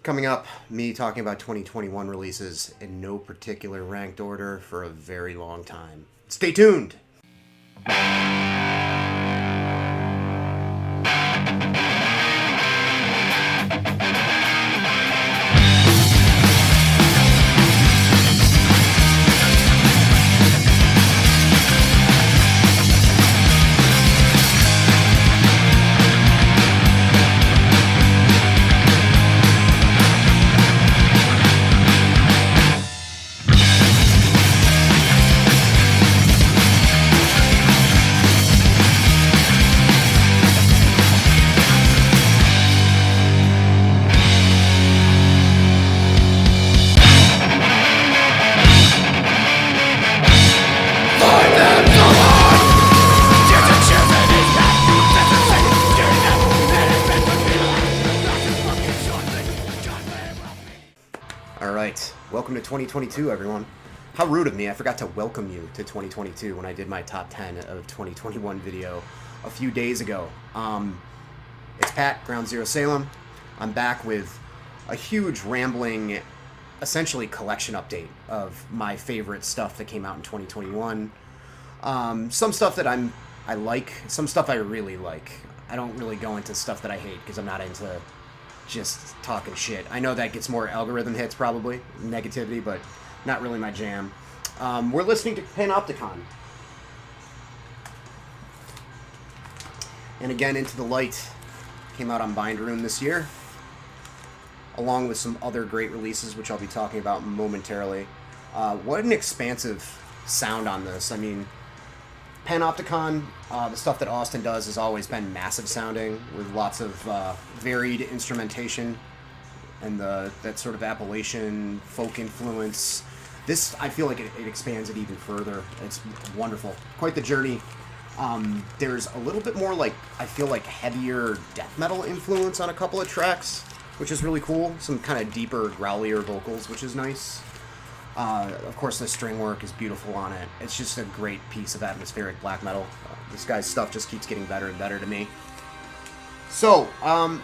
Coming up, me talking about 2021 releases in no particular ranked order for a very long time. Stay tuned! Welcome to 2022, everyone. How rude of me, I forgot to welcome you to 2022 when I did my top 10 of 2021 video a few days ago. It's Pat, Ground Zero Salem. I'm back with a huge, rambling, essentially collection update of my favorite stuff that came out in 2021. Some stuff that I like, some stuff I really like. I don't really go into stuff that I hate because I'm not into just talking shit. I know that gets more algorithm hits, probably, negativity, but not really my jam. We're listening to Panopticon. And again, Into the Light came out on Bindrune this year, along with some other great releases, which I'll be talking about momentarily. What an expansive sound on this. I mean, Panopticon, the stuff that Austin does has always been massive sounding, with lots of varied instrumentation and that sort of Appalachian folk influence. This, I feel like it expands it even further. It's wonderful. Quite the journey. There's a little bit more, I feel like heavier death metal influence on a couple of tracks, which is really cool. Some kind of deeper, growlier vocals, which is nice. Of course, the string work is beautiful on it. It's just a great piece of atmospheric black metal. This guy's stuff just keeps getting better and better to me. So,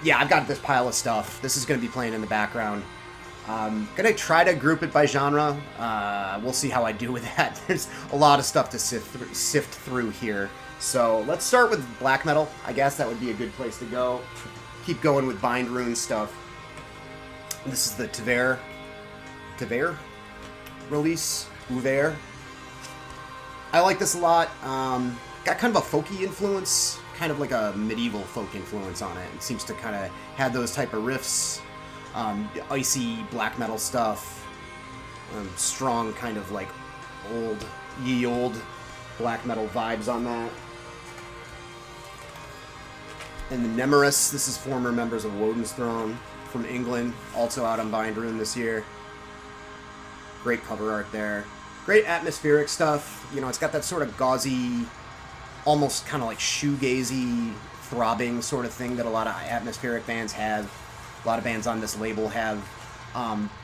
yeah, I've got this pile of stuff. This is going to be playing in the background. I'm going to try to group it by genre. We'll see how I do with that. There's a lot of stuff to sift through here. So, let's start with black metal. I guess that would be a good place to go. Keep going with Bindrune stuff. This is the Tvaer release, Tvaer. I like this a lot. Got kind of a folky influence, kind of like a medieval folk influence on it. It seems to kind of have those type of riffs, icy black metal stuff, strong kind of like ye old black metal vibes on that. And the Nemerous, this is former members of Woden's Throne from England, also out on Bindrune this year. Great cover art there. Great atmospheric stuff. You know, it's got that sort of gauzy, almost kind of like shoegazy, throbbing sort of thing that a lot of atmospheric bands have. A lot of bands on this label have.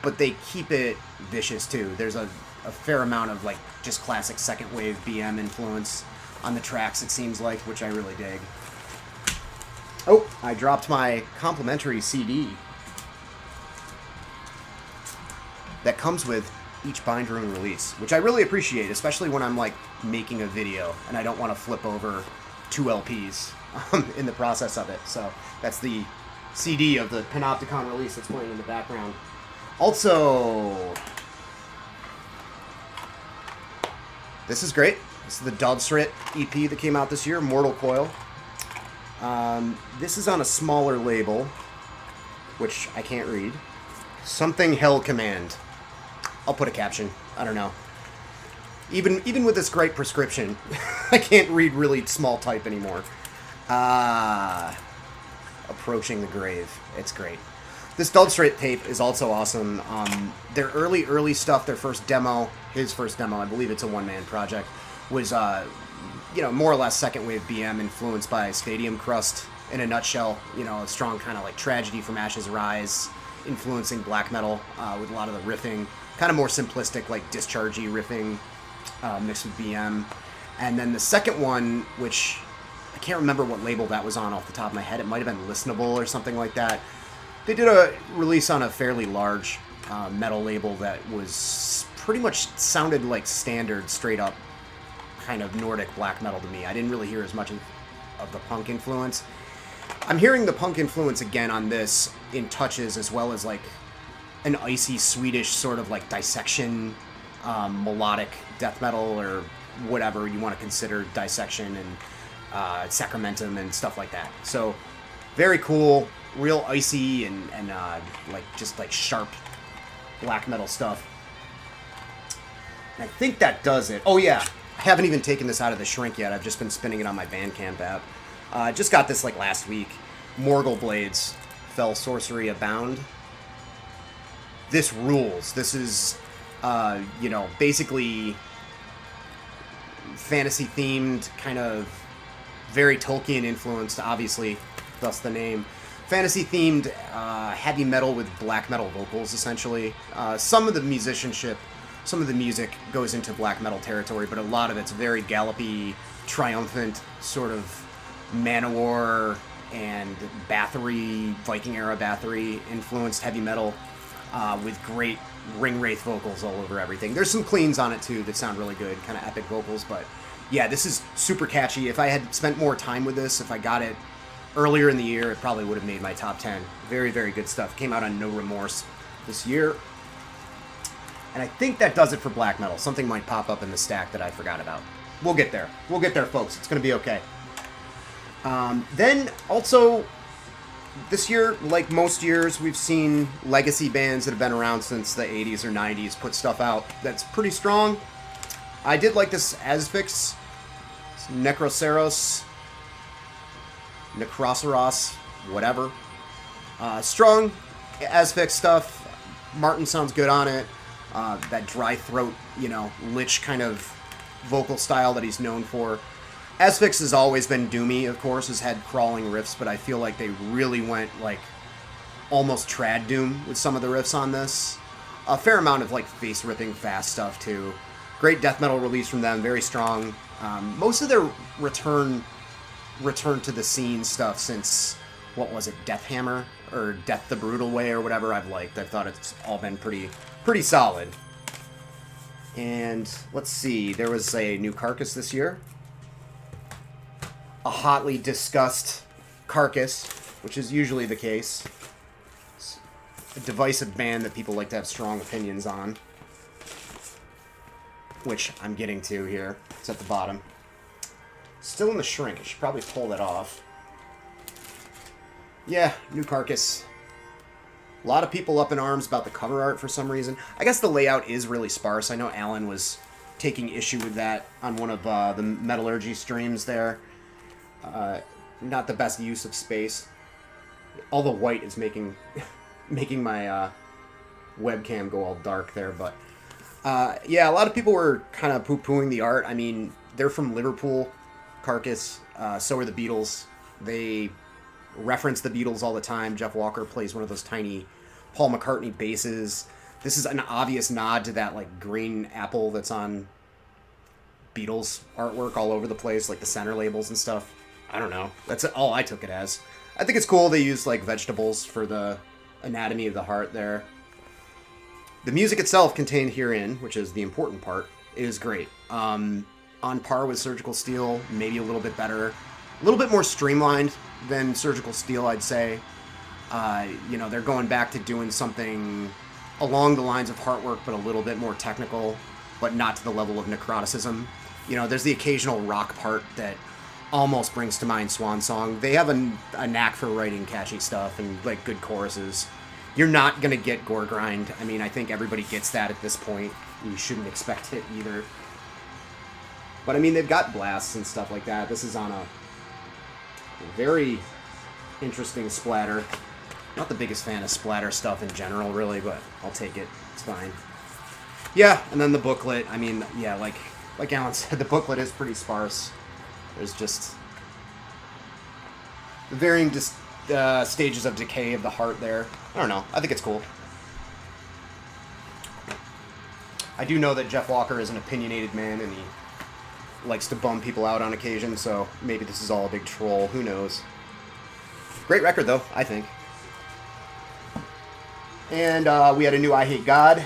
But they keep it vicious, too. There's a fair amount of, just classic second wave BM influence on the tracks, it seems like, which I really dig. Oh, I dropped my complimentary CD that comes with each Bindrune release, which I really appreciate, especially when I'm making a video and I don't want to flip over 2 LPs in the process of it. So that's the CD of the Panopticon release that's playing in the background. Also, this is great. This is the Obsolete EP that came out this year, Mortal Coil. This is on a smaller label, which I can't read. Something Hell Command. I'll put a caption. I don't know. Even with this great prescription, I can't read really small type anymore. Approaching the Grave. It's great. This Obsolete tape is also awesome. Their early stuff, their first demo, his first demo, I believe it's a one-man project, was more or less second wave BM influenced by Stadium Crust in a nutshell. You know, a strong kind of Tragedy from Ashes Rise influencing black metal with a lot of the riffing. Kind of more simplistic, dischargey riffing mixed with BM. And then the second one, which I can't remember what label that was on off the top of my head. It might have been Listenable or something like that. They did a release on a fairly large metal label that was pretty much sounded like standard, straight up kind of Nordic black metal to me. I didn't really hear as much of the punk influence. I'm hearing the punk influence again on this in touches, as well as like an icy Swedish sort of like dissection, melodic death metal, or whatever you want to consider dissection, and sacramentum and stuff like that. So very cool, real icy and like just like sharp black metal stuff. And I think that does it. Oh yeah, I haven't even taken this out of the shrink yet. I've just been spinning it on my Bandcamp app. Just got this like last week. Morgul Blades, Fell Sorcery Abound. This rules. This is, you know, basically fantasy-themed, kind of very Tolkien-influenced, obviously, thus the name. Fantasy-themed heavy metal with black metal vocals, essentially. Some of the musicianship, some of the music goes into black metal territory, but a lot of it's very gallopy, triumphant, sort of Manowar and Bathory, Viking-era Bathory-influenced heavy metal. With great ring wraith vocals all over everything. There's some cleans on it too that sound really good, kind of epic vocals, but yeah, this is super catchy. If I had spent more time with this, if I got it earlier in the year, it probably would have made my top 10. Very, very good stuff. Came out on No Remorse this year. And I think that does it for black metal. Something might pop up in the stack that I forgot about. We'll get there. We'll get there, folks. It's going to be okay. Then also, this year, like most years, we've seen legacy bands that have been around since the 80s or 90s put stuff out that's pretty strong. I did like this Asphyx, Necroceros, whatever. Strong Asphyx stuff. Martin sounds good on it. That dry throat, you know, lich kind of vocal style that he's known for. Asphyx has always been doomy, of course, has had crawling riffs, but I feel like they really went, like, almost trad doom with some of the riffs on this. A fair amount of, like, face-ripping fast stuff, too. Great death metal release from them, very strong. Most of their return to the scene stuff since, what was it, Deathhammer? Or Death the Brutal Way, or whatever I've liked. I've thought it's all been pretty solid. And, let's see, there was a new Carcass this year. A hotly discussed Carcass, which is usually the case. It's a divisive band that people like to have strong opinions on, which I'm getting to here. It's at the bottom. Still in the shrink. I should probably pull that off. Yeah, new Carcass. A lot of people up in arms about the cover art for some reason. I guess the layout is really sparse. I know Alan was taking issue with that on one of the Metallurgy streams there. Not the best use of space. All the white is making my webcam go all dark there, but yeah, a lot of people were kind of poo-pooing the art. I mean, they're from Liverpool, Carcass, so are the Beatles. They reference the Beatles all the time. Jeff Walker plays one of those tiny Paul McCartney basses. This is an obvious nod to that like green apple that's on Beatles artwork all over the place, like the center labels and stuff. I don't know. That's all I took it as. I think it's cool they used like vegetables for the anatomy of the heart there. The music itself contained herein, which is the important part, is great. On par with Surgical Steel, maybe a little bit better. A little bit more streamlined than Surgical Steel, I'd say. You know, they're going back to doing something along the lines of Heartwork, but a little bit more technical, but not to the level of necroticism. You know, there's the occasional rock part that almost brings to mind Swan Song. They have a knack for writing catchy stuff and like good choruses. You're not gonna get gore grind. I mean, I think everybody gets that at this point. You shouldn't expect it either. But I mean, they've got blasts and stuff like that. This is on a very interesting splatter. Not the biggest fan of splatter stuff in general, really, but I'll take it. It's fine. Yeah, and then the booklet. I mean, yeah, like Alan said, the booklet is pretty sparse. There's just the varying stages of decay of the heart there. I don't know. I think it's cool. I do know that Jeff Walker is an opinionated man, and he likes to bum people out on occasion, so maybe this is all a big troll. Who knows? Great record, though, I think. And we had a new Eyehategod.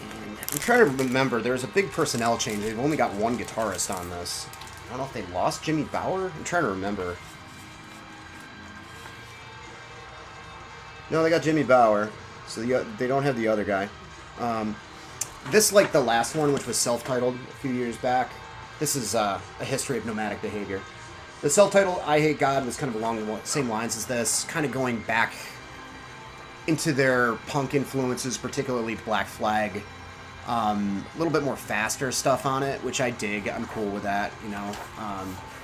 And I'm trying to remember, there's a big personnel change. They've only got one guitarist on this. I don't know if they lost Jimmy Bauer. I'm trying to remember. No, they got Jimmy Bauer. So they don't have the other guy. This, like the last one, which was self-titled a few years back. This is a history of nomadic behavior. The self-titled Eyehategod was kind of along the same lines as this, kind of going back into their punk influences, particularly Black Flag. A little bit more faster stuff on it, which I dig. I'm cool with that, you know.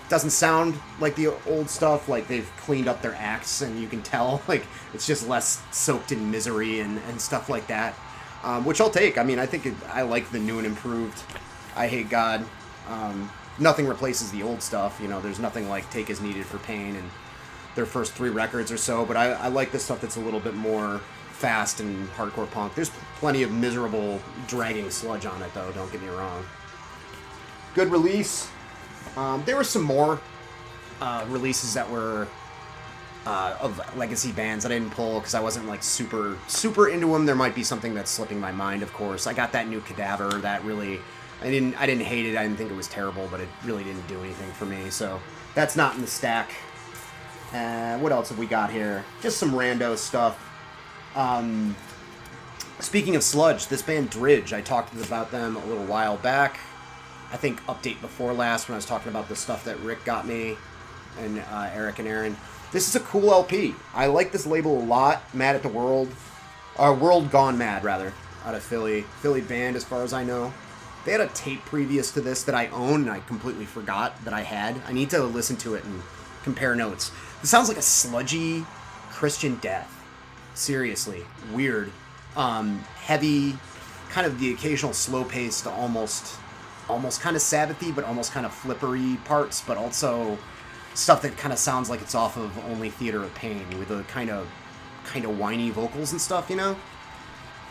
Doesn't sound like the old stuff, like they've cleaned up their acts, and you can tell, like, it's just less soaked in misery and stuff like that. Which I'll take. I mean, I think I like the new and improved Eyehategod. Nothing replaces the old stuff, you know, there's nothing like Take Is Needed for Pain and their first 3 records or so, but I like the stuff that's a little bit more fast and hardcore punk. There's plenty of miserable, dragging sludge on it, though, don't get me wrong. Good release. There were some more releases that were of legacy bands that I didn't pull because I wasn't like super into them. There might be something that's slipping my mind, of course. I got that new Cadaver that really... I didn't hate it. I didn't think it was terrible, but it really didn't do anything for me. So that's not in the stack. What else have we got here? Just some rando stuff. Speaking of sludge, this band Dridge, I talked about them a little while back. I think update before last when I was talking about the stuff that Rick got me and Eric and Aaron. This is a cool LP. I like this label a lot. Mad at the World. World Gone Mad, rather. Out of Philly. Philly band, as far as I know. They had a tape previous to this that I own, and I completely forgot that I had. I need to listen to it and compare notes. This sounds like a sludgy Christian death. Seriously. Weird. Heavy, kind of the occasional slow-paced, almost kind of Sabbathy, but almost kind of flippery parts, but also stuff that kind of sounds like it's off of Only Theater of Pain, with the kind of whiny vocals and stuff, you know?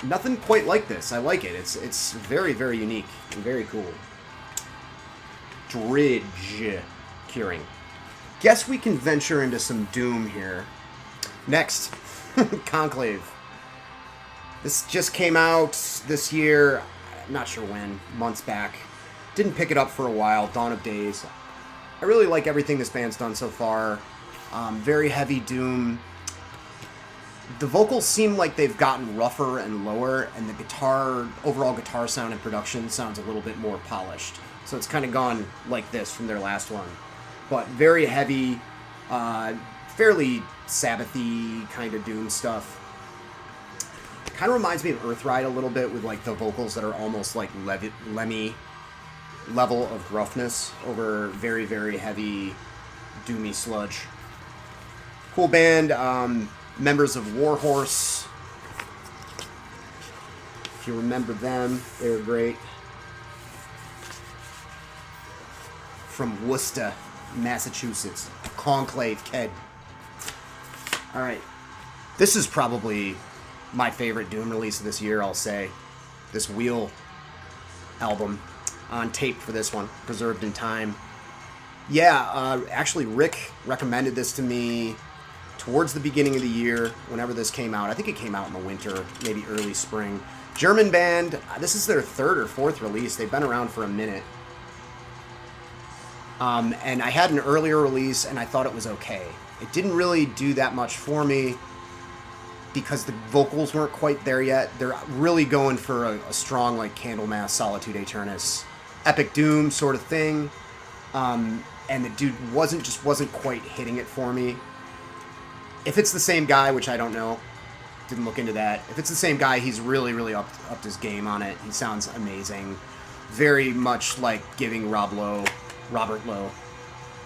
Nothing quite like this. I like it. It's very, very unique and very cool. Dridge. Curing. Guess we can venture into some Doom here. Next, Conclave. This just came out this year. I'm not sure when. Months back. Didn't pick it up for a while. Dawn of Days. I really like everything this band's done so far. Very heavy Doom. The vocals seem like they've gotten rougher and lower, and the overall guitar sound and production sounds a little bit more polished. So it's kind of gone like this from their last one. But very heavy, fairly Sabbathy kind of Doom stuff. Kind of reminds me of Earthride a little bit, with like the vocals that are almost like Lemmy level of gruffness over very, very heavy, doomy sludge. Cool band. Members of Warhorse. If you remember them, they were great. From Worcester, Massachusetts. Conclave, Ked. Alright. This is probably my favorite Doom release of this year, I'll say. This Wheel album. On tape for this one. Preserved in Time. Yeah, actually Rick recommended this to me towards the beginning of the year, whenever this came out. I think it came out in the winter, maybe early spring. German band. This is their 3rd or 4th release. They've been around for a minute. And I had an earlier release, and I thought it was okay. It didn't really do that much for me because the vocals weren't quite there yet. They're really going for a strong, like, Candlemass, Solitude Aeternis, Epic Doom sort of thing. And the dude wasn't quite hitting it for me. If it's the same guy, which I don't know, didn't look into that. If it's the same guy, he's really, really upped his game on it. He sounds amazing. Very much like giving Robert Lowe,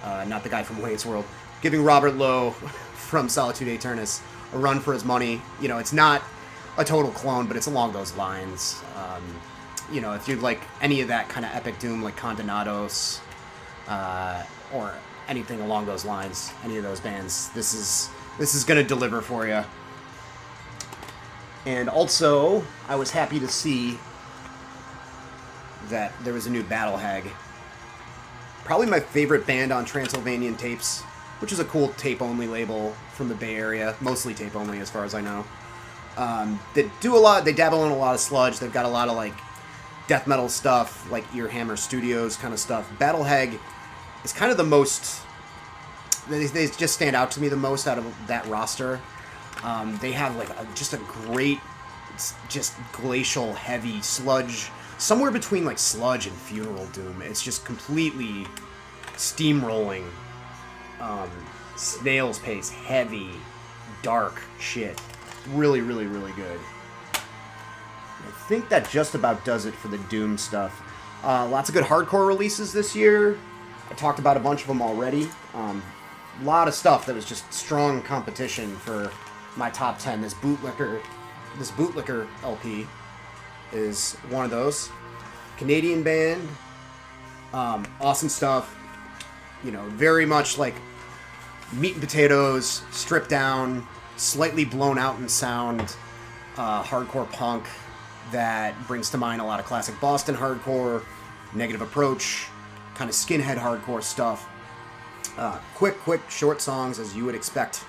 not the guy from Wayne's World, giving Robert Lowe from Solitude Aeternis a run for his money. You know, it's not a total clone, but it's along those lines. You know, if you like any of that kind of epic Doom, like Condenados, or anything along those lines, any of those bands, this is going to deliver for you. And also, I was happy to see that there was a new Battle Hag. Probably my favorite band on Transylvanian Tapes, which is a cool tape-only label from the Bay Area. Mostly tape-only, as far as I know. They do a lot. They dabble in a lot of sludge. They've got a lot of like death metal stuff, like Earhammer Studios kind of stuff. Battlehag is kind of the most. They just stand out to me the most out of that roster. They have like just a great, just glacial heavy sludge, somewhere between like sludge and funeral doom. It's just completely steamrolling, snail's pace, heavy, dark shit. Really, really, really good. I think that just about does it for the Doom stuff. Lots of good hardcore releases this year. I talked about a bunch of them already. A lot of stuff that was just strong competition for my top 10. This Bootlicker LP is one of those. Canadian band. Awesome stuff. You know, very much like meat and potatoes, stripped down, slightly blown out in sound, hardcore punk that brings to mind a lot of classic Boston hardcore, Negative Approach, kind of skinhead hardcore stuff. Quick, short songs, as you would expect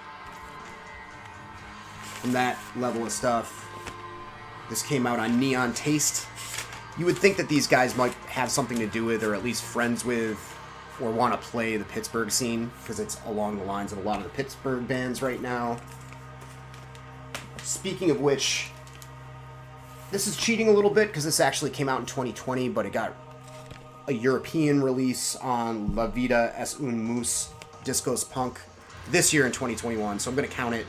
from that level of stuff. This came out on Neon Taste. You would think that these guys might have something to do with, or at least friends with, or want to play the Pittsburgh scene, because it's along the lines of a lot of the Pittsburgh bands right now. Speaking of which, this is cheating a little bit, because this actually came out in 2020, but it got a European release on La Vida es un Mus Discos Punk this year in 2021, so I'm going to count it.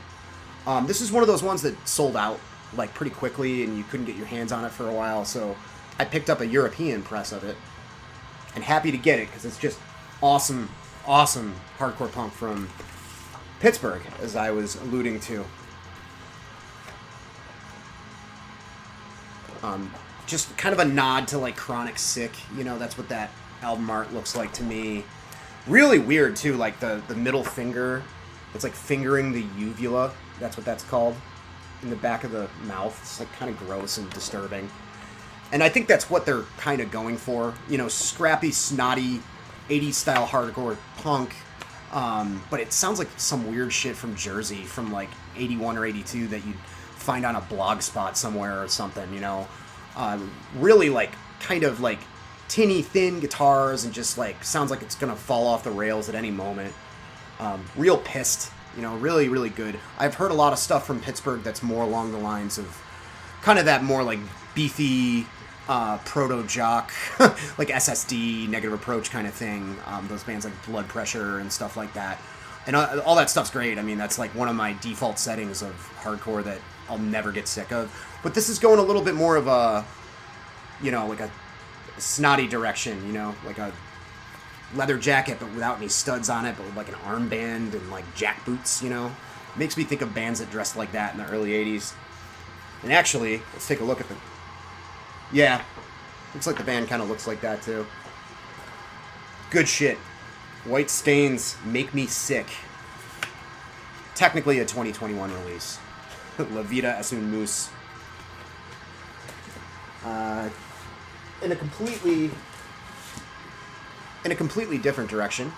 This is one of those ones that sold out like pretty quickly, and you couldn't get your hands on it for a while, so I picked up a European press of it, and happy to get it, because it's just awesome hardcore punk from Pittsburgh, as I was alluding to. Just kind of a nod to like Chronic Sick, you know, that's what that album art looks like to me. Really weird too, like the middle finger, it's like fingering the uvula, that's what that's called, in the back of the mouth. It's like kind of gross and disturbing. And I think that's what they're kind of going for, you know, scrappy, snotty, 80s style hardcore punk, but it sounds like some weird shit from Jersey from like 81 or 82 that you'd find on a blog spot somewhere or something, you know. Really like kind of like tinny thin guitars, and just like sounds like it's gonna fall off the rails at any moment. Real pissed, you know, really, really good. I've heard a lot of stuff from Pittsburgh that's more along the lines of kind of that more like beefy proto-jock, like SSD, Negative Approach kind of thing. Those bands like Blood Pressure and stuff like that. And all that stuff's great. I mean, that's like one of my default settings of hardcore that I'll never get sick of. But this is going a little bit more of a, you know, like a snotty direction, you know, like a leather jacket but without any studs on it, but with like an armband and like jack boots, you know. Makes me think of bands that dressed like that in the early 80s. And actually, let's take a look at the... Yeah, looks like the band kind of looks like that too. Good shit. White Stains, Make Me Sick. Technically a 2021 release. La Vida es un Mus. In a completely different direction.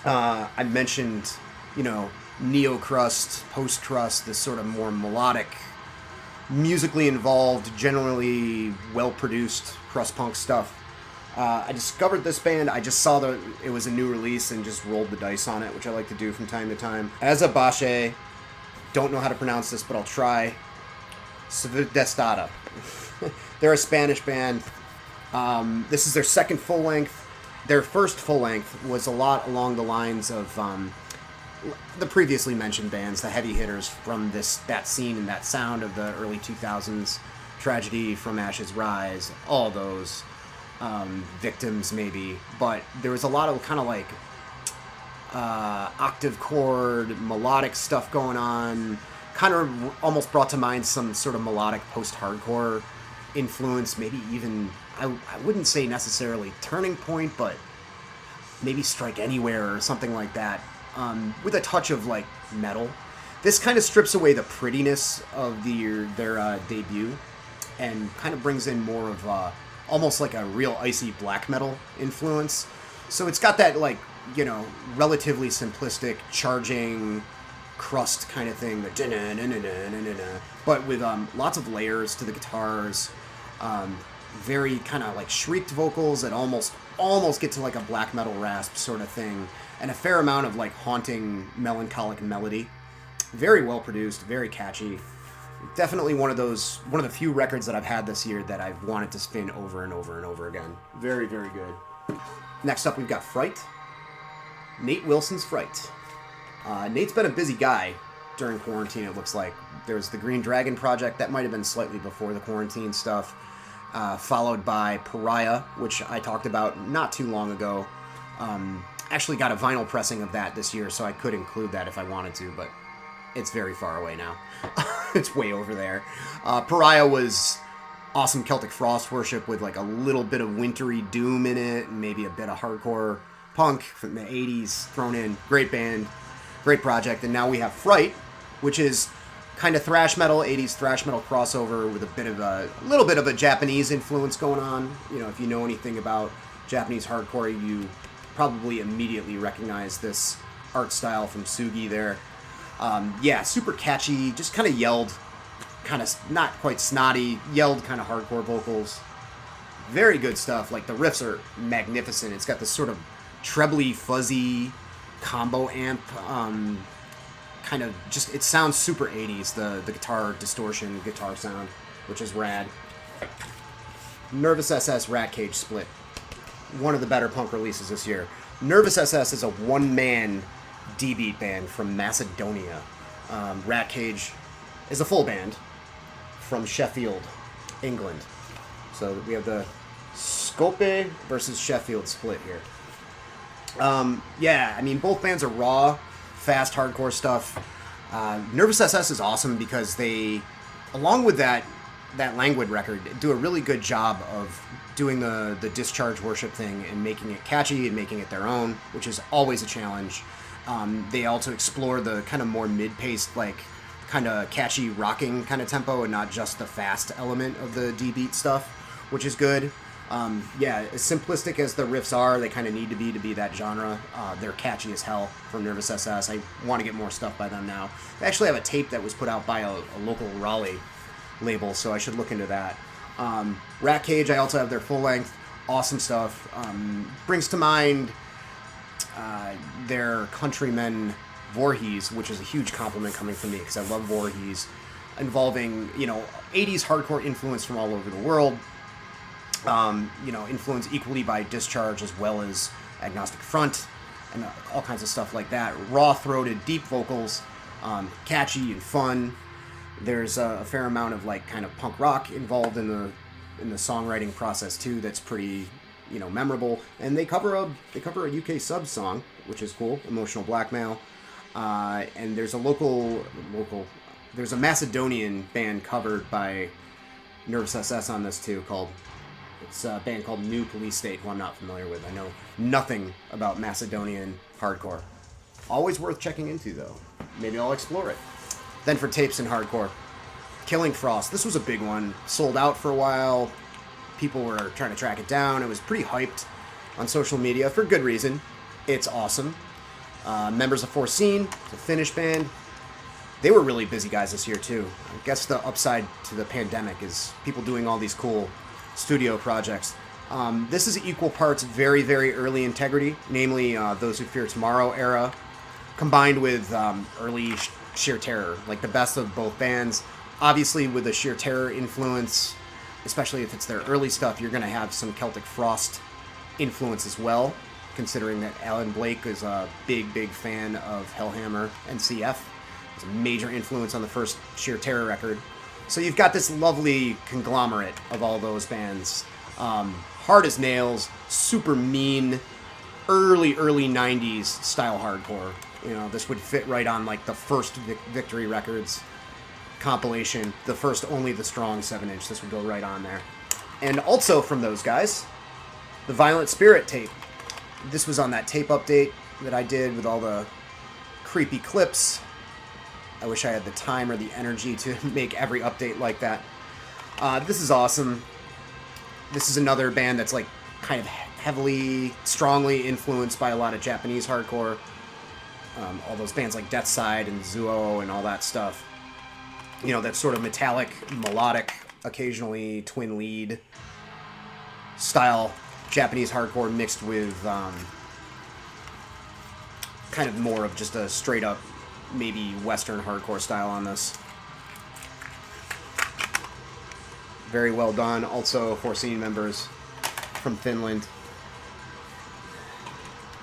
I mentioned, you know, neo-crust, post-crust, this sort of more melodic, musically involved, generally well-produced crust punk stuff. I discovered this band. I just saw that it was a new release and just rolled the dice on it, which I like to do from time to time. Azabache, don't know how to pronounce this, but I'll try. Svedestada. They're a Spanish band. This is their second full-length. Their first full-length was a lot along the lines of the previously mentioned bands, the heavy hitters from that scene and that sound of the early 2000s. Tragedy, From Ashes Rise, all those. Victims, maybe. But there was a lot of kind of like octave chord, melodic stuff going on. Kind of almost brought to mind some sort of melodic post-hardcore influence, maybe even, I wouldn't say necessarily Turning Point, but maybe Strike Anywhere or something like that, with a touch of like metal. This kind of strips away the prettiness of their debut and kind of brings in more of almost like a real icy black metal influence. So it's got that like, you know, relatively simplistic charging, crust kind of thing, but with lots of layers to the guitars, very kind of like shrieked vocals that almost get to like a black metal rasp sort of thing, and a fair amount of like haunting melancholic melody. Very well produced, very catchy. Definitely one of the few records that I've had this year that I've wanted to spin over and over and over again. Very, very good. Next up, we've got Fright. Nate Wilson's Fright. Nate's been a busy guy during quarantine, it looks like. There's the Green Dragon project, that might have been slightly before the quarantine stuff, followed by Pariah, which I talked about not too long ago. Actually got a vinyl pressing of that this year, so I could include that if I wanted to, but it's very far away now. It's way over there. Pariah was awesome Celtic Frost worship with like a little bit of wintry doom in it, and maybe a bit of hardcore punk from the 80s thrown in. Great band, great project. And now we have Fright, which is kind of thrash metal, 80s thrash metal crossover with a little bit of a Japanese influence going on. You know, if you know anything about Japanese hardcore, you probably immediately recognize this art style from Sugi there. Yeah, super catchy, just kind of yelled, kind of not quite snotty, yelled kind of hardcore vocals. Very good stuff. Like, the riffs are magnificent. It's got this sort of trebly, fuzzy combo amp, kind of just, it sounds super 80s, the guitar distortion, guitar sound, which is rad. Nervous SS Rat Cage Split. One of the better punk releases this year. Nervous SS is a one-man D-beat band from Macedonia. Rat Cage is a full band from Sheffield, England. So we have the Skopje versus Sheffield split here. Yeah, I mean, both bands are raw, fast, hardcore stuff. Nervous SS is awesome because they, along with that Languid record, do a really good job of doing the discharge worship thing and making it catchy and making it their own, which is always a challenge. They also explore the kind of more mid-paced, like, kind of catchy rocking kind of tempo and not just the fast element of the D-beat stuff, which is good. Yeah, as simplistic as the riffs are, they kind of need to be that genre. They're catchy as hell from Nervous SS. I want to get more stuff by them now. They actually have a tape that was put out by a local Raleigh label, so I should look into that. Rat Cage, I also have their full-length, awesome stuff. Brings to mind their countrymen Voorhees, which is a huge compliment coming from me because I love Voorhees, involving, you know, 80s hardcore influence from all over the world. You know, influenced equally by Discharge as well as Agnostic Front and all kinds of stuff like that. Raw-throated, deep vocals, catchy and fun. There's a fair amount of like kind of punk rock involved in the songwriting process too. That's pretty, you know, memorable. And they cover a UK sub song, which is cool. Emotional Blackmail. And there's there's a Macedonian band covered by Nervous SS on this too, it's a band called New Police State, who I'm not familiar with. I know nothing about Macedonian hardcore. Always worth checking into, though. Maybe I'll explore it. Then for tapes and hardcore, Killing Frost. This was a big one. Sold out for a while. People were trying to track it down. It was pretty hyped on social media for good reason. It's awesome. Members of Foreseen, the Finnish band. They were really busy guys this year, too. I guess the upside to the pandemic is people doing all these cool studio projects. This is equal parts very, very early Integrity, namely Those Who Fear Tomorrow era, combined with early Sheer Terror, like the best of both bands. Obviously, with the Sheer Terror influence, especially if it's their early stuff, you're going to have some Celtic Frost influence as well, considering that Alan Blake is a big, big fan of Hellhammer and CF. It's a major influence on the first Sheer Terror record. So you've got this lovely conglomerate of all those bands. Hard as nails, super mean, early 90s style hardcore. You know, this would fit right on like the first Victory Records compilation, the first Only the Strong 7-inch. This would go right on there. And also from those guys, the Violent Spirit tape. This was on that tape update that I did with all the creepy clips. I wish I had the time or the energy to make every update like that. This is awesome. This is another band that's like kind of heavily, strongly influenced by a lot of Japanese hardcore. All those bands like Deathside and Zuo and all that stuff. You know, that sort of metallic, melodic, occasionally twin lead style Japanese hardcore mixed with kind of more of just a straight up, maybe Western hardcore style on this. Very well done. Also, 4 scene members from Finland.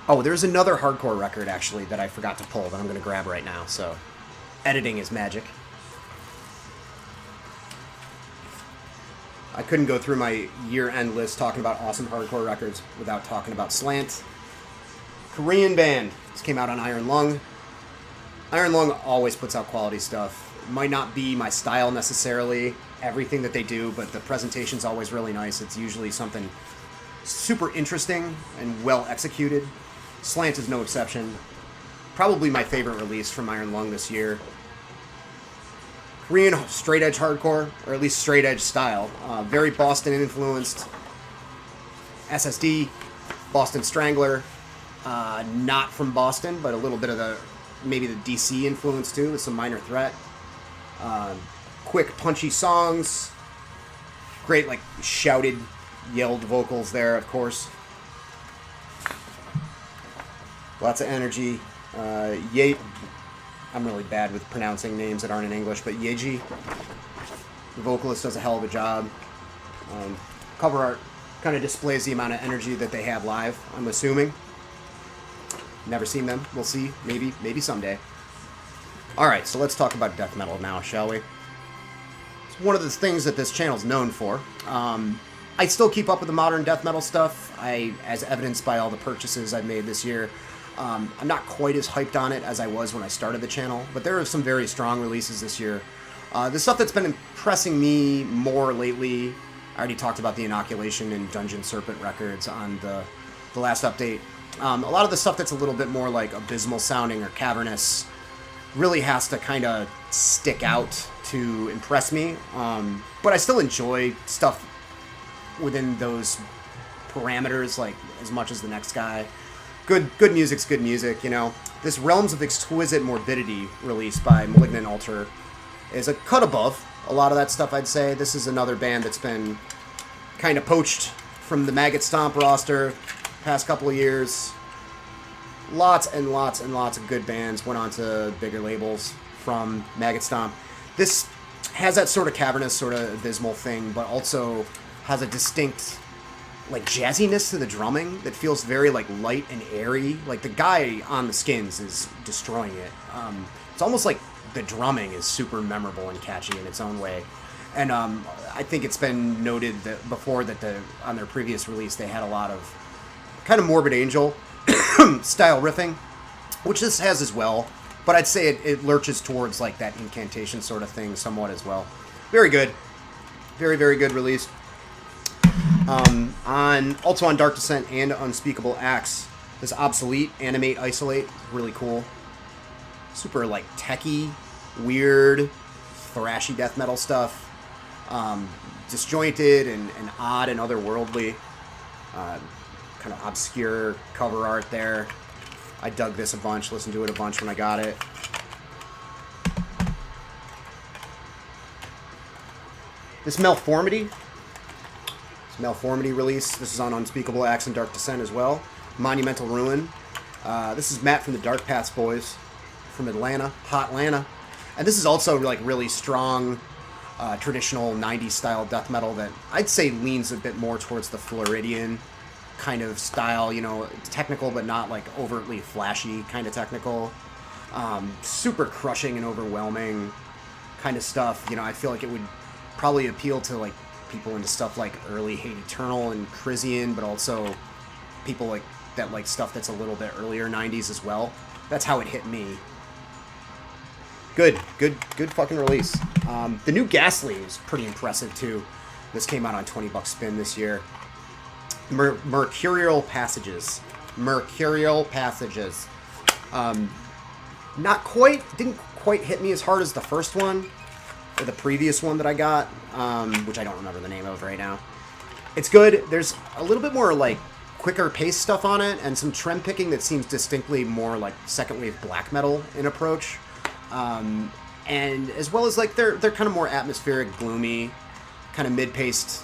Oh, there's another hardcore record, actually, that I forgot to pull that I'm going to grab right now, so editing is magic. I couldn't go through my year-end list talking about awesome hardcore records without talking about Slant. Korean band. This came out on Iron Lung. Iron Lung always puts out quality stuff. It might not be my style necessarily, everything that they do, but the presentation's always really nice. It's usually something super interesting and well executed. Slant is no exception. Probably my favorite release from Iron Lung this year. Korean straight edge hardcore, or at least straight edge style. Very Boston influenced. SSD, Boston Strangler. Not from Boston, but a little bit of maybe the DC influence too, with some Minor Threat. Quick, punchy songs. Great, like, shouted, yelled vocals there, of course. Lots of energy. I'm really bad with pronouncing names that aren't in English, but Yeji, the vocalist, does a hell of a job. Cover art kind of displays the amount of energy that they have live, I'm assuming. Never seen them. We'll see. Maybe someday. Alright, so let's talk about death metal now, shall we? It's one of the things that this channel's known for. I still keep up with the modern death metal stuff, as evidenced by all the purchases I've made this year. I'm not quite as hyped on it as I was when I started the channel, but there are some very strong releases this year. The stuff that's been impressing me more lately, I already talked about the Inoculation and Dungeon Serpent records on the last update. A lot of the stuff that's a little bit more like abysmal sounding or cavernous really has to kind of stick out to impress me. But I still enjoy stuff within those parameters, like, as much as the next guy. Good music's good music, you know. This Realms of Exquisite Morbidity release by Malignant Altar is a cut above a lot of that stuff, I'd say. This is another band that's been kind of poached from the Maggot Stomp roster past couple of years. Lots and lots and lots of good bands went on to bigger labels from Maggot Stomp. This has that sort of cavernous, sort of abysmal thing, but also has a distinct, like, jazziness to the drumming that feels very, like, light and airy. Like, the guy on the Skins is destroying it. It's almost like the drumming is super memorable and catchy in its own way. And I think it's been noted that before that on their previous release they had a lot of kind of Morbid Angel style riffing, which this has as well. But I'd say it lurches towards, like, that incantation sort of thing somewhat as well. Very good. Very, very good release. Also on Dark Descent and Unspeakable Acts, this Obsolete, Animate, Isolate, really cool. Super, like, techie, weird, thrashy death metal stuff. Disjointed and odd and otherworldly. Kind of obscure cover art there. I dug this a bunch, listened to it a bunch when I got it. This Malformity release. This is on Unspeakable Acts and Dark Descent as well. Monumental Ruin. This is Matt from the Dark Paths Boys from Atlanta, Hotlanta. And this is also, like, really strong, traditional 90s style death metal that I'd say leans a bit more towards the Floridian kind of style, you know, technical but not, like, overtly flashy kind of technical. Super crushing and overwhelming kind of stuff. You know, I feel like it would probably appeal to, like, people into stuff like early Hate Eternal and Chrysian, but also people like that like stuff that's a little bit earlier 90s as well. That's how it hit me. Good fucking release. The new Ghastly is pretty impressive too. This came out on $20 spin this year. Mercurial Passages. Mercurial Passages. Didn't quite hit me as hard as the first one, or the previous one that I got, which I don't remember the name of right now. It's good. There's a little bit more, like, quicker pace stuff on it, and some trem picking that seems distinctly more like second wave black metal in approach. And as well as like they're kind of more atmospheric, gloomy, kind of mid-paced,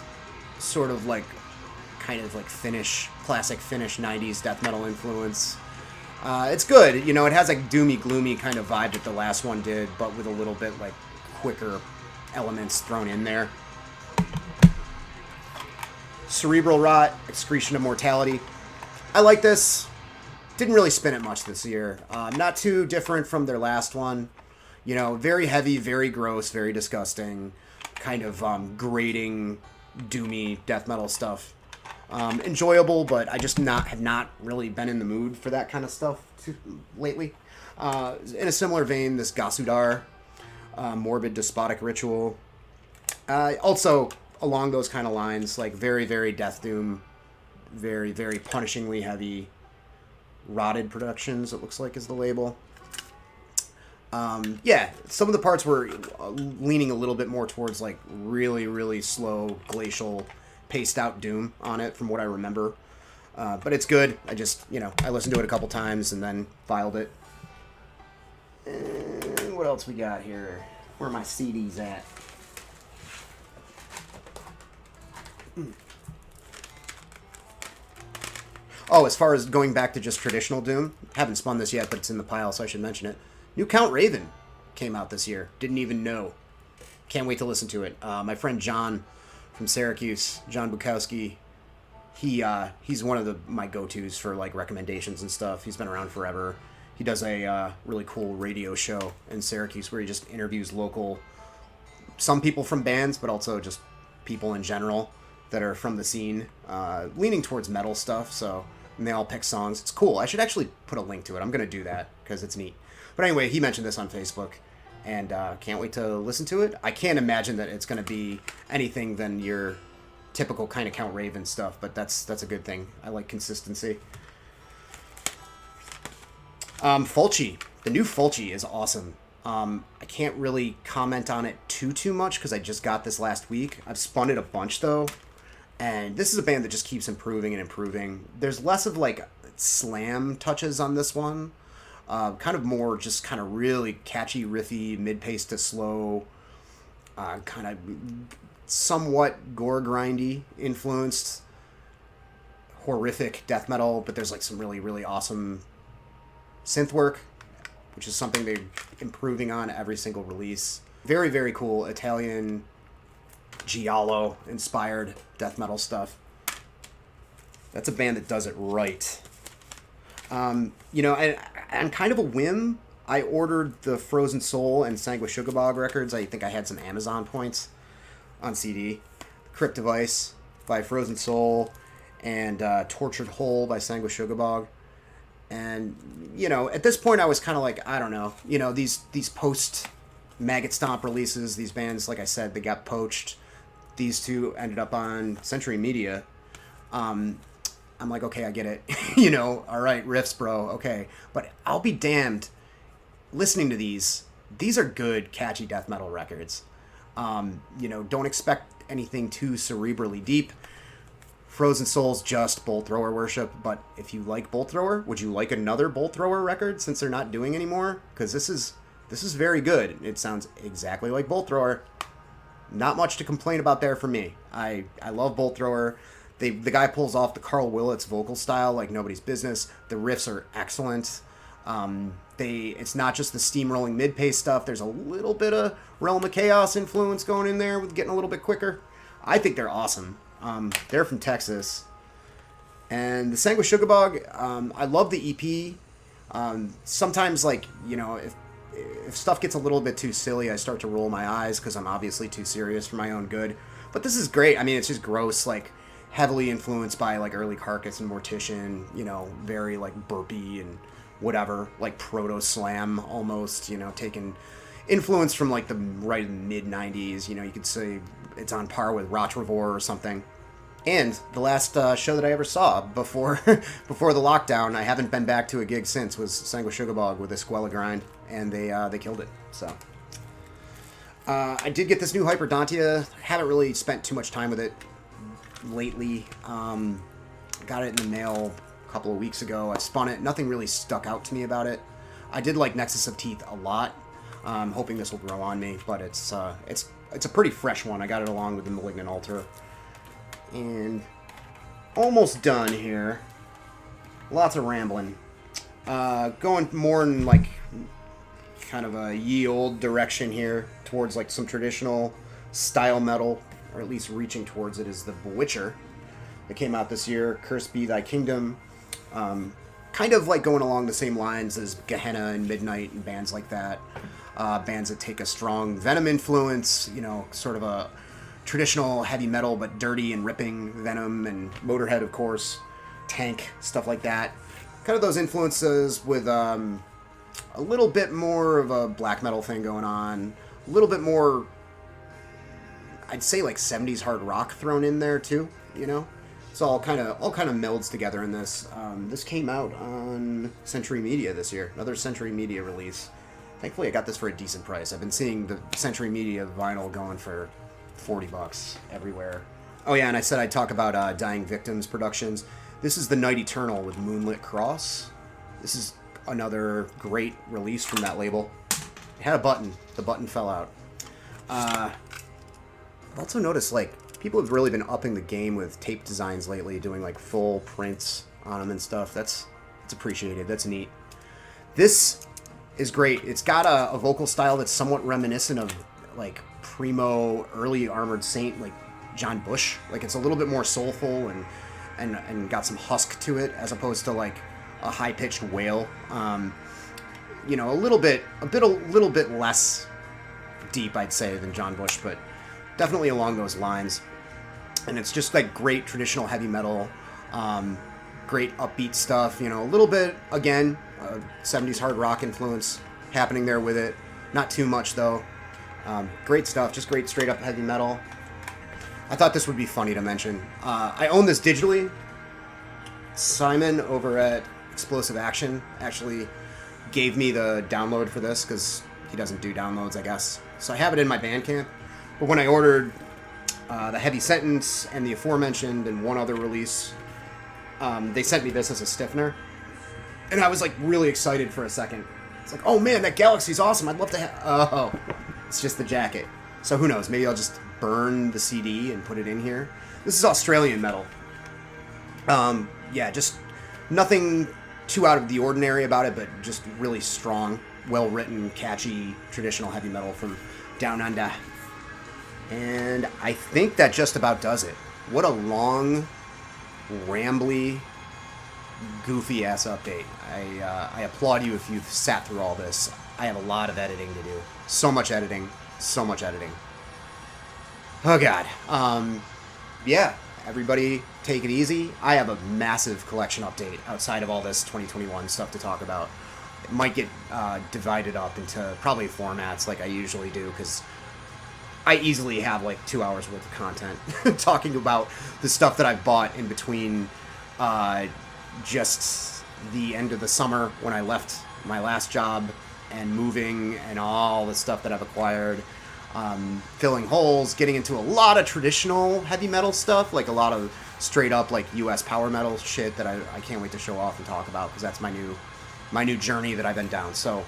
sort of like kind of like Finnish, classic Finnish 90s death metal influence. It's good, you know, it has like doomy, gloomy kind of vibe that the last one did, but with a little bit like quicker elements thrown in there. Cerebral Rot, Excretion of Mortality. I like this. Didn't really spin it much this year. Not too different from their last one. You know, very heavy, very gross, very disgusting, kind of grating, doomy death metal stuff. Enjoyable, but I just have not really been in the mood for that kind of stuff lately. In a similar vein, this Gosudar, Morbid Despotic Ritual. Also, along those kind of lines, like very, very Death Doom, very, very punishingly heavy, Rotted Productions, it looks like is the label. Yeah, some of the parts were leaning a little bit more towards like really, really slow, glacial, paced out doom on it from what I remember. But it's good. I just, you know, I listened to it a couple times and then filed it. And what else we got here? Where are my CDs at? Oh, as far as going back to just traditional Doom, haven't spun this yet, but it's in the pile, so I should mention it. New Count Raven came out this year. Didn't even know. Can't wait to listen to it. My friend John from Syracuse, John Bukowski, he's one of my go-tos for like recommendations and stuff. He's been around forever. He does a really cool radio show in Syracuse where he just interviews some people from bands, but also just people in general that are from the scene, leaning towards metal stuff. So, and they all pick songs. It's cool. I should actually put a link to it. I'm going to do that because it's neat. But anyway, he mentioned this on Facebook, and can't wait to listen to it. I can't imagine that it's going to be anything than your typical kind of Count Raven stuff, but that's a good thing. I like consistency. Fulci. The new Fulci is awesome. I can't really comment on it too much because I just got this last week. I've spun it a bunch, though. And this is a band that just keeps improving and improving. There's less of, like, slam touches on this one. Kind of more just kind of really catchy, riffy, mid-paced to slow, kind of somewhat gore grindy influenced, horrific death metal, but there's, like, some really, really awesome synth work, which is something they're improving on every single release. Very, very cool Italian giallo-inspired death metal stuff. That's a band that does it right. You know, on kind of a whim, I ordered the Frozen Soul and Sanguisugabog records. I think I had some Amazon points on CD. Crypt Device by Frozen Soul and Tortured Whole by Sanguisugabog. And, you know, at this point I was kind of like, I don't know. You know, these post-Maggot Stomp releases, these bands, like I said, they got poached. These two ended up on Century Media. I'm like, okay, I get it. You know, all right, riffs, bro, okay. But I'll be damned. Listening to these are good, catchy death metal records. You know, don't expect anything too cerebrally deep. Frozen Soul's just Bolt Thrower worship, but if you like Bolt Thrower, would you like another Bolt Thrower record since they're not doing anymore? Because this is very good. It sounds exactly like Bolt Thrower. Not much to complain about there for me. I love Bolt Thrower. The guy pulls off the Carl Willits vocal style like nobody's business. The riffs are excellent. It's not just the steamrolling mid-pace stuff. There's a little bit of Realm of Chaos influence going in there with getting a little bit quicker. I think they're awesome. They're from Texas. And the Sanguisugabog, I love the EP. Sometimes, like, you know, if stuff gets a little bit too silly, I start to roll my eyes because I'm obviously too serious for my own good. But this is great. I mean, it's just gross, like, heavily influenced by, like, early Carcass and Mortician, you know, very, like, burpy and whatever, like, proto-slam almost, you know, taking influence from, like, the mid-90s, you know, you could say it's on par with Rotrevor or something. And the last show that I ever saw before before the lockdown, I haven't been back to a gig since, was Sanguisugabog with Esquela Grind, and they killed it. So I did get this new Hyperdontia. Haven't really spent too much time with it lately. Got it in the mail a couple of weeks ago. I spun it. Nothing really stuck out to me about it. I did like Nexus of Teeth a lot. I'm hoping this will grow on me, but it's a pretty fresh one. I got it along with the Malignant Altar. And almost done here. Lots of rambling. Going more in like kind of a ye old direction here towards like some traditional style metal, or at least reaching towards it, is the Bewitcher that came out this year. Cursed Be Thy Kingdom. Kind of like going along the same lines as Gehenna and Midnight and bands like that. Bands that take a strong Venom influence, you know, sort of a traditional heavy metal, but dirty and ripping Venom, and Motorhead, of course, Tank, stuff like that. Kind of those influences with a little bit more of a black metal thing going on, a little bit more, I'd say like 70s hard rock thrown in there too, you know? It's all kind of melds together in this. This came out on Century Media this year, another Century Media release. Thankfully, I got this for a decent price. I've been seeing the Century Media vinyl going for $40 everywhere. Oh yeah, and I said I'd talk about Dying Victims Productions. This is The Night Eternal with Moonlit Cross. This is another great release from that label. It had a button. The button fell out. I've also noticed, like, people have really been upping the game with tape designs lately, doing, like, full prints on them and stuff. That's appreciated. That's neat. This is great. It's got a vocal style that's somewhat reminiscent of, like, primo early Armored Saint, like John Bush. Like, it's a little bit more soulful and got some husk to it, as opposed to like a high-pitched wail. You know, a little bit less deep, I'd say, than John Bush, but definitely along those lines. And it's just like great traditional heavy metal, great upbeat stuff. You know, a little bit, again, 70s hard rock influence happening there with it. Not too much though. Great stuff, just great straight up heavy metal. I thought this would be funny to mention. I own this digitally. Simon over at Explosive Action actually gave me the download for this because he doesn't do downloads, I guess. So I have it in my Bandcamp. But when I ordered the Heavy Sentence and the aforementioned and one other release, they sent me this as a stiffener. And I was like really excited for a second. It's like, oh man, that Galaxy's awesome. I'd love to have... Oh, it's just the jacket. So who knows? Maybe I'll just burn the CD and put it in here. This is Australian metal. Yeah, just nothing too out of the ordinary about it, but just really strong, well-written, catchy, traditional heavy metal from down under. And I think that just about does it. What a long, rambly, goofy-ass update. I applaud you if you've sat through all this. I have a lot of editing to do. So much editing. So much editing. Oh, God. Yeah, everybody take it easy. I have a massive collection update outside of all this 2021 stuff to talk about. It might get divided up into probably formats like I usually do, because I easily have like 2 hours worth of content talking about the stuff that I've bought in between just the end of the summer when I left my last job and moving and all the stuff that I've acquired. Filling holes, getting into a lot of traditional heavy metal stuff, like a lot of straight up like US power metal shit that I can't wait to show off and talk about, because that's my new journey that I've been down. So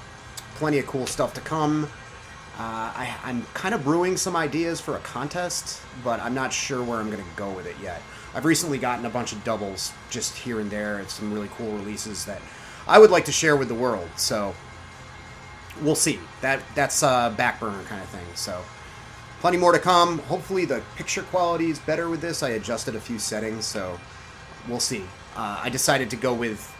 plenty of cool stuff to come. I'm kind of brewing some ideas for a contest, but I'm not sure where I'm going to go with it yet. I've recently gotten a bunch of doubles just here and there and some really cool releases that I would like to share with the world. So we'll see. That's a back burner kind of thing. So plenty more to come. Hopefully the picture quality is better with this. I adjusted a few settings, so we'll see. I decided to go with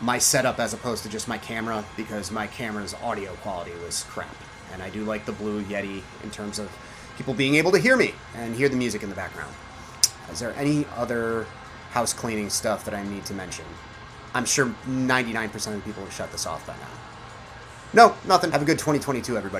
my setup as opposed to just my camera, because my camera's audio quality was crap. And I do like the Blue Yeti in terms of people being able to hear me and hear the music in the background. Is there any other house cleaning stuff that I need to mention? I'm sure 99% of the people have shut this off by now. No, nothing. Have a good 2022, everybody.